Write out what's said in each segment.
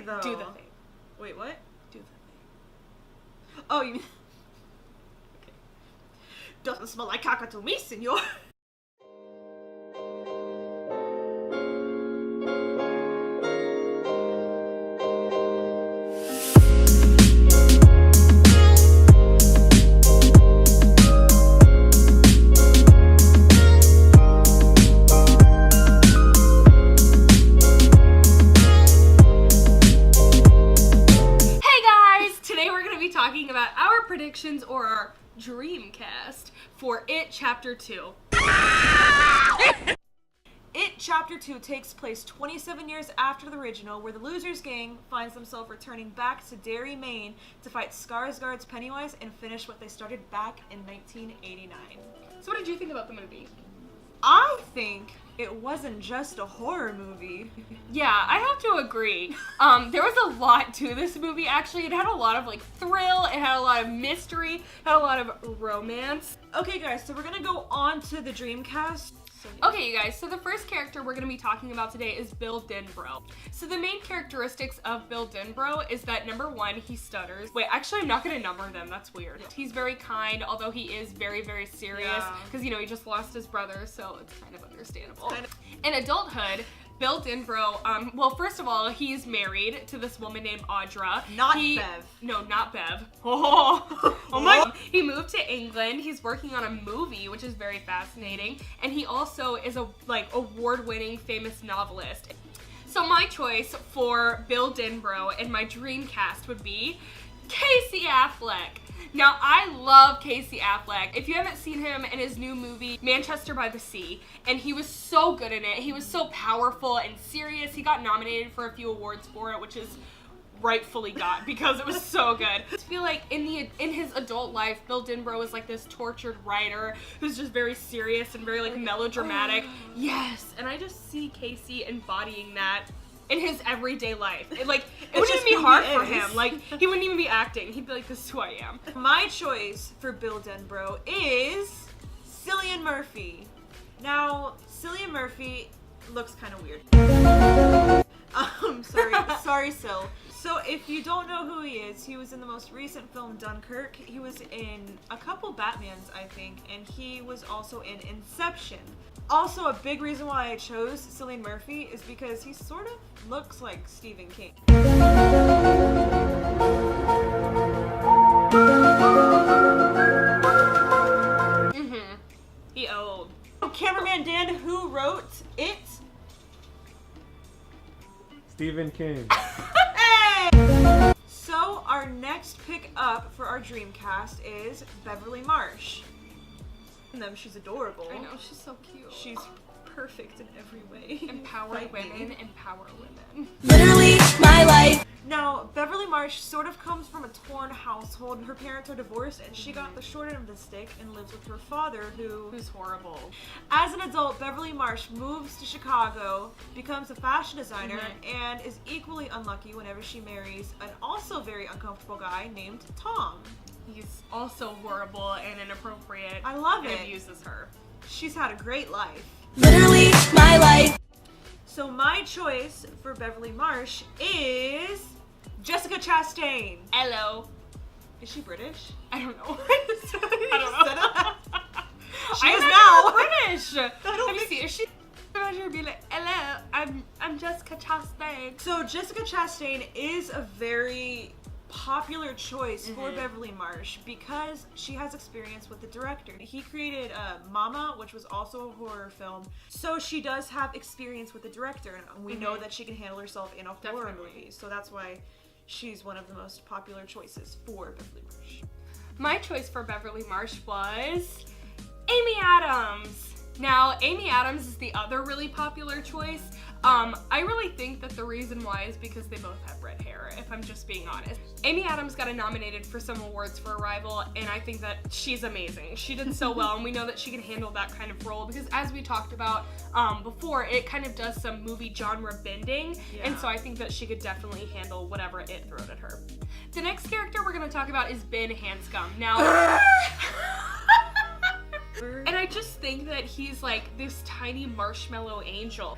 though. Do the thing. Wait, what? Do the thing. Oh, you mean... Okay. Doesn't smell like caca to me, senor. About our predictions or our Dreamcast for It Chapter 2. It Chapter 2 takes place 27 years after the original, where the Losers Gang finds themselves returning back to Derry, Maine to fight Skarsgård's Pennywise and finish what they started back in 1989. So what did you think about the movie? I think it wasn't just a horror movie. Yeah, I have to agree. There was a lot to this movie, actually. It had a lot of, like, thrill, it had a lot of mystery, it had a lot of romance. Okay, guys, so we're gonna go on to the Dreamcast. Okay, you guys, so the first character we're going to be talking about today is Bill Denbrough. So the main characteristics of Bill Denbrough is that, number one, he stutters. Wait, actually, I'm not going to number them. That's weird. Yeah. He's very kind, although he is very, very serious. Because, you know, he just lost his brother, so it's kind of understandable. In adulthood, Bill Denbrough, well, first of all, he's married to this woman named Audra. Bev. No, not Bev. Oh my God. He moved to England. He's working on a movie, which is very fascinating. And he also is a, like, award-winning famous novelist. So my choice for Bill Denbrough and my dream cast would be Casey Affleck. Now, I love Casey Affleck. If you haven't seen him in his new movie, Manchester by the Sea, and he was so good in it. He was so powerful and serious. He got nominated for a few awards for it, which is rightfully got because it was so good. I feel like in his adult life, Bill Denbrough is like this tortured writer who's just very serious and very like melodramatic. Yes, and I just see Casey embodying that in his everyday life. It wouldn't even be hard for him. Like, he wouldn't even be acting. He'd be like, this is who I am. My choice for Bill Denbrough is Cillian Murphy. Now, Cillian Murphy looks kind of weird. Sorry, Sil. So if you don't know who he is, he was in the most recent film Dunkirk. He was in a couple Batmans, I think, and he was also in Inception. Also, a big reason why I chose Cillian Murphy is because he sort of looks like Stephen King. He old. Cameraman Dan, who wrote it? Stephen King. Hey! So our next pick up for our Dreamcast is Beverly Marsh. She's adorable. I know, she's so cute. She's perfect in every way. Empower women, empower women. Literally my life. Now, Beverly Marsh sort of comes from a torn household. Her parents are divorced and she got the short end of the stick and lives with her father who's horrible. As an adult, Beverly Marsh moves to Chicago, becomes a fashion designer, and is equally unlucky whenever she marries an also very uncomfortable guy named Tom. He's also horrible and inappropriate. I love it. And abuses her. She's had a great life. Literally my life. So my choice for Beverly Marsh is Jessica Chastain. Hello. Is she British? I don't know. I don't know. She I'm is now British. Let me see. Is she? Be like, hello. I'm Jessica Chastain. So Jessica Chastain is a very popular choice for Beverly Marsh because she has experience with the director. He created Mama, which was also a horror film, so she does have experience with the director, and we know that she can handle herself in a horror movie, so that's why she's one of the most popular choices for Beverly Marsh. My choice for Beverly Marsh was Amy Adams. Now, Amy Adams is the other really popular choice. I really think that the reason why is because they both have red hair, if I'm just being honest. Amy Adams got nominated for some awards for Arrival, and I think that she's amazing. She did so well, and we know that she can handle that kind of role because, as we talked about before, it kind of does some movie genre bending, and so I think that she could definitely handle whatever it throws at her. The next character we're going to talk about is Ben Hanscom. Now... And I just think that he's like this tiny marshmallow angel.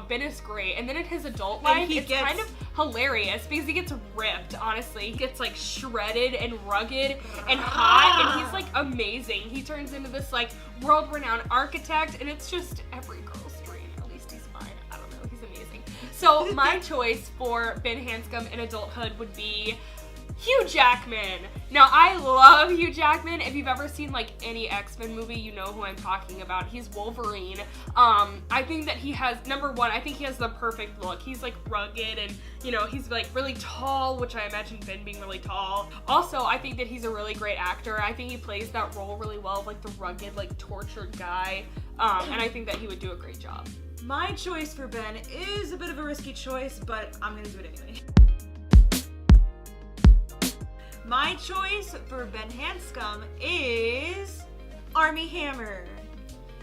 Ben is great. And then in his adult life, it's kind of hilarious because he gets ripped, honestly. He gets like shredded and rugged and hot, and he's like amazing. He turns into this like world-renowned architect, and it's just every girl's dream. At least he's fine. I don't know. He's amazing. So my choice for Ben Hanscom in adulthood would be Hugh Jackman. Now, I love Hugh Jackman. If you've ever seen like any X-Men movie, you know who I'm talking about. He's Wolverine. I think that he has, number one, I think he has the perfect look. He's like rugged and, you know, he's like really tall, which I imagine Ben being really tall. Also, I think that he's a really great actor. I think he plays that role really well, like the rugged, like tortured guy. And I think that he would do a great job. My choice for Ben is a bit of a risky choice, but I'm gonna do it anyway. My choice for Ben Hanscom is Armie Hammer.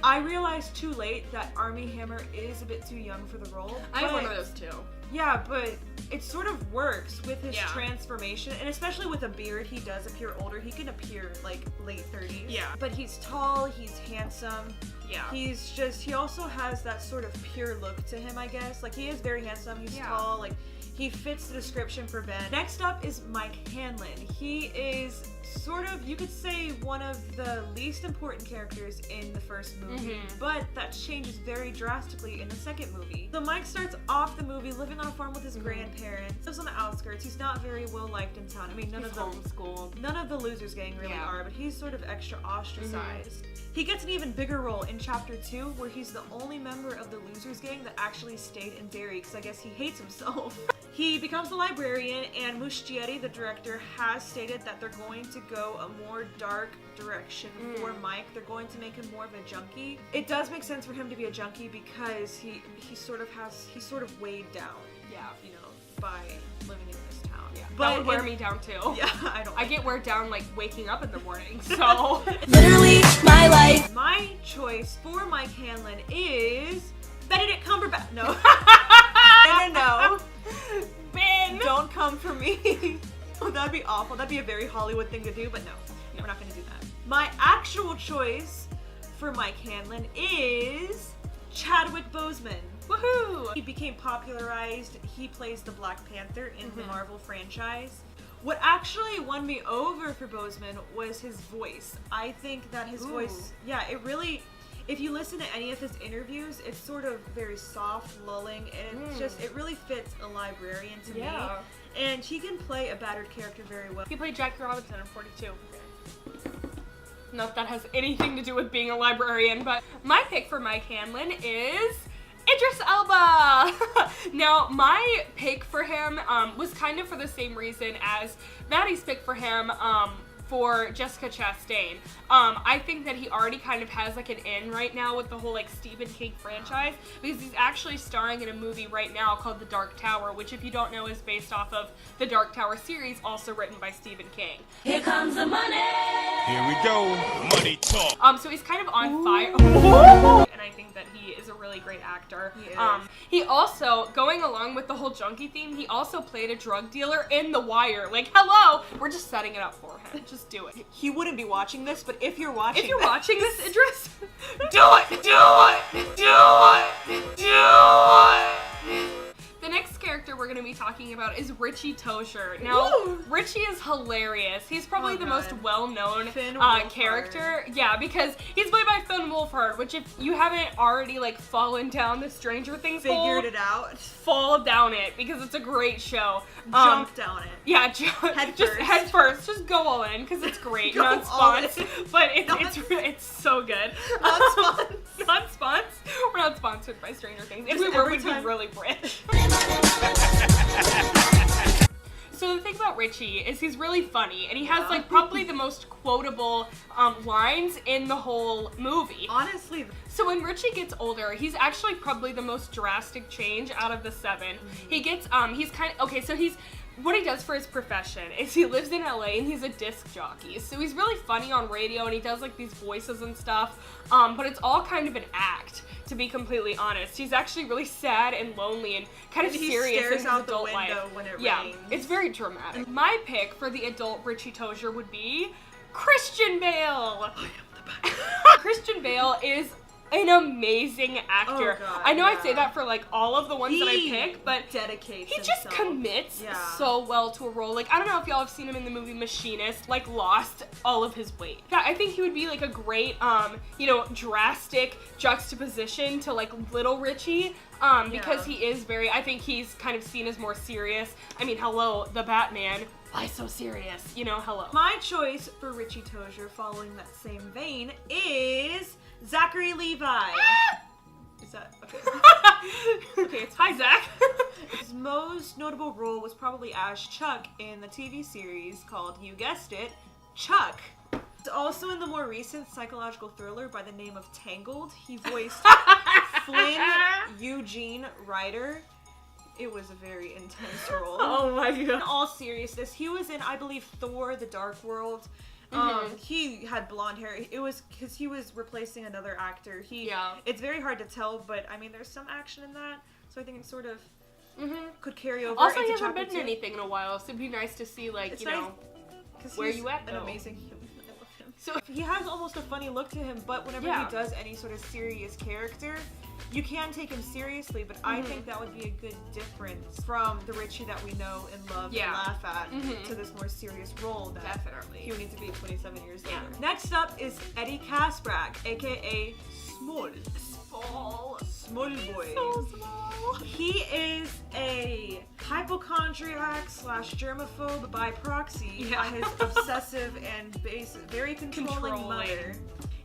I realized too late that Armie Hammer is a bit too young for the role. I have one of those too. Yeah, but it sort of works with his transformation, and especially with a beard, he does appear older. He can appear like late 30s. Yeah. But he's tall, he's handsome. Yeah. He also has that sort of pure look to him, I guess. Like, he is very handsome, he's tall, like, he fits the description for Ben. Next up is Mike Hanlon. He is sort of, you could say, one of the least important characters in the first movie, but that changes very drastically in the second movie. So Mike starts off the movie living on a farm with his grandparents, lives on the outskirts. He's not very well liked in town. I mean, none of the Losers Gang really are, but he's sort of extra ostracized. He gets an even bigger role in Chapter 2, where he's the only member of the Losers Gang that actually stayed in Derry, because I guess he hates himself. He becomes a librarian, and Muschietti, the director, has stated that they're going to go a more dark direction for Mike. They're going to make him more of a junkie. It does make sense for him to be a junkie because he's sort of weighed down, you know, by living in this town. Yeah, but that would wear me down too. Yeah, I get wear down like waking up in the morning, so. Literally my life. My choice for Mike Hanlon is Benedict Cumberbatch. No. No. Ben! Don't come for me. Oh, that'd be awful. That'd be a very Hollywood thing to do, but no, we're not gonna do that. My actual choice for Mike Hanlon is Chadwick Boseman. Woohoo! He became popularized. He plays the Black Panther in the Marvel franchise. What actually won me over for Boseman was his voice. I think that his voice, it really, if you listen to any of his interviews, it's sort of very soft, lulling, and it's just, it really fits a librarian to me. And he can play a battered character very well. He played Jackie Robinson in 42. Not that that has anything to do with being a librarian, but my pick for Mike Hanlon is Idris Elba! Now, my pick for him was kind of for the same reason as Maddie's pick for him for Jessica Chastain. I think that he already kind of has like an in right now with the whole like Stephen King franchise, because he's actually starring in a movie right now called The Dark Tower, which if you don't know is based off of the Dark Tower series, also written by Stephen King. Here comes the money. Here we go, money talk. So he's kind of on fire, and I think that he is a really great actor. He also, going along with the whole junkie theme, he also played a drug dealer in The Wire. Like, hello, we're just setting it up for him. Just do it. He wouldn't be watching this, but if you're watching this, Idris, do it! The next character we're going to be talking about is Richie Tozier. Now, Richie is hilarious. He's probably the most well-known character. Yeah, because he's played by Finn Wolfhard, which if you haven't already like fallen down the Stranger Things hole, figured it out, fall down it, because it's a great show. Jump down it. Yeah, head first. Just go all in, because it's great. Non-sponsored, but it's so good. Non-sponsored. Non-sponsored. We're not sponsored by Stranger Things. If we were, we'd be really rich. So the thing about Richie is he's really funny, and he has like probably the most quotable lines in the whole movie. Honestly. So when Richie gets older, he's actually probably the most drastic change out of the 7. He gets, what he does for his profession is he lives in LA and he's a disc jockey. So he's really funny on radio and he does like these voices and stuff, but it's all kind of an act, to be completely honest. He's actually really sad and lonely and kind of serious in his adult life. When it rains. It's very dramatic. My pick for the adult Richie Tozier would be Christian Bale. Christian Bale is an amazing actor. Oh, God, I know I say yeah. that for like all of the ones that I He pick, but dedicates he just himself. commits Yeah. so well to a role. Like, I don't know if y'all have seen him in the movie Machinist, like lost all of his weight. Yeah, I think he would be like a great, drastic juxtaposition to like Little Richie. Because he is I think he's kind of seen as more serious. I mean, hello, the Batman. Why so serious? Hello. My choice for Richie Tozier, following that same vein, is Zachary Levi. Is that okay? Okay, it's hi, Zach. His most notable role was probably as Chuck in the TV series called, you guessed it, Chuck. Also in the more recent psychological thriller by the name of Tangled, he voiced Flynn Eugene Ryder. It was a very intense role. Oh my In god. all seriousness, he was in, I believe, Thor: The Dark World. He had blonde hair. It was because he was replacing another actor. It's very hard to tell, but I mean, there's some action in that, so I think it sort of could carry over. Also, he into hasn't chapter been in 2. anything in a while, so it'd be nice to see, like, It's you nice, know, 'cause where he's you at, an though? amazing human. I love him. So He has almost a funny look to him, but whenever Yeah. he does any sort of serious character, you can take him seriously, but I think that would be a good difference from the Richie that we know and love Yeah. and laugh at to this more serious role that Definitely. he would need to be 27 years Yeah. later. Next up is Eddie Kasprak, aka Small. Small boy. So small. He is a hypochondriac / germaphobe by proxy by his obsessive and very controlling mother.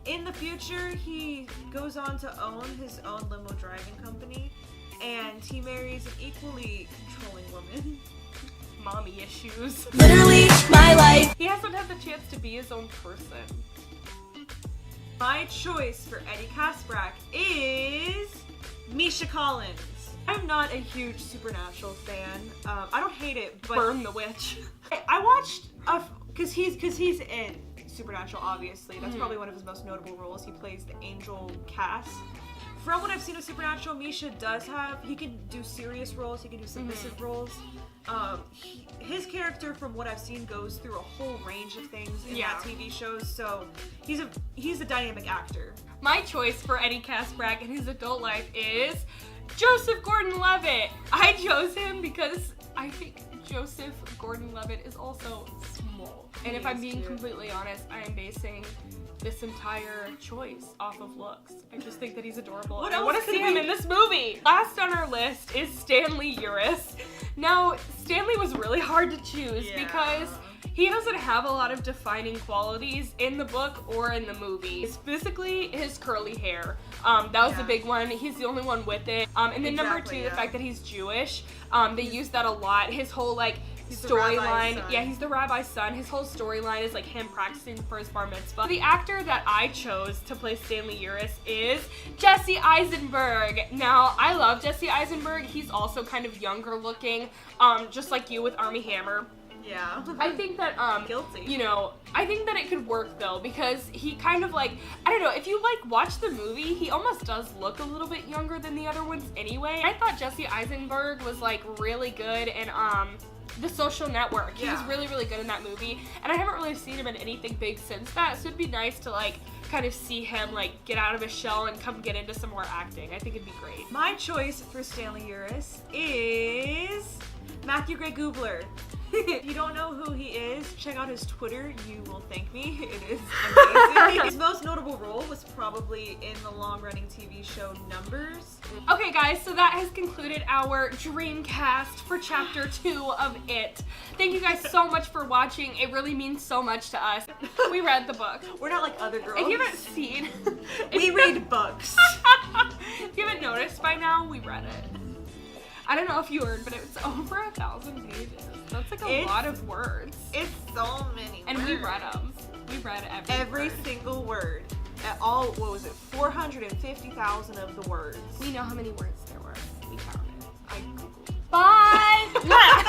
In the future, he goes on to own his own limo driving company, and he marries an equally controlling woman. Mommy issues. Literally my life. He hasn't had the chance to be his own person. My choice for Eddie Kasprak is Misha Collins. I'm not a huge Supernatural fan. I don't hate it, but Burn the witch. I watched because he's in Supernatural. Obviously, that's probably one of his most notable roles. He plays the angel Cass. From what I've seen of Supernatural, Misha he can do serious roles. He can do submissive roles. His character, from what I've seen, goes through a whole range of things in that TV shows. So he's a dynamic actor. My choice for Eddie Kasprak in his adult life is Joseph Gordon-Levitt. I chose him because I think Joseph Gordon-Levitt is also small. And if I'm being completely honest, I am basing this entire choice off of looks. I just think that he's adorable. What and I want else to could see him we- in this movie. Last on our list is Stanley Uris. Now, Stanley was really hard to choose because he doesn't have a lot of defining qualities in the book or in the movie. Specifically, his curly hair. That was the big one. He's the only one with it. And then number two, the fact that he's Jewish. They use that a lot. His whole, storyline. Yeah, he's the rabbi's son. His whole storyline is, him practicing for his bar mitzvah. The actor that I chose to play Stanley Uris is Jesse Eisenberg. Now, I love Jesse Eisenberg. He's also kind of younger looking, just like you with Armie Hammer. Yeah. I think that, Guilty. I think that it could work though, because he kind of I don't know, if you watch the movie, he almost does look a little bit younger than the other ones anyway. I thought Jesse Eisenberg was really good in, The Social Network. He was really, really good in that movie, and I haven't really seen him in anything big since that, so it'd be nice to kind of see him get out of his shell and come get into some more acting. I think it'd be great. My choice for Stanley Uris is Matthew Gray Gubler. If you don't know who he is, check out his Twitter. You will thank me. It is amazing. His most notable role was probably in the long-running TV show Numbers. Okay guys, so that has concluded our Dreamcast for Chapter 2 of It. Thank you guys so much for watching. It really means so much to us. We read the book. We're not like other girls. If you haven't seen... we read books. If you haven't noticed by now, we read it. I don't know if you heard, but it's over 1,000 pages. That's a lot of words. It's so many And words. we read them. We read every word. single word. At all, what was it? 450,000 of the words. We know how many words there were. We counted. I googled. Bye!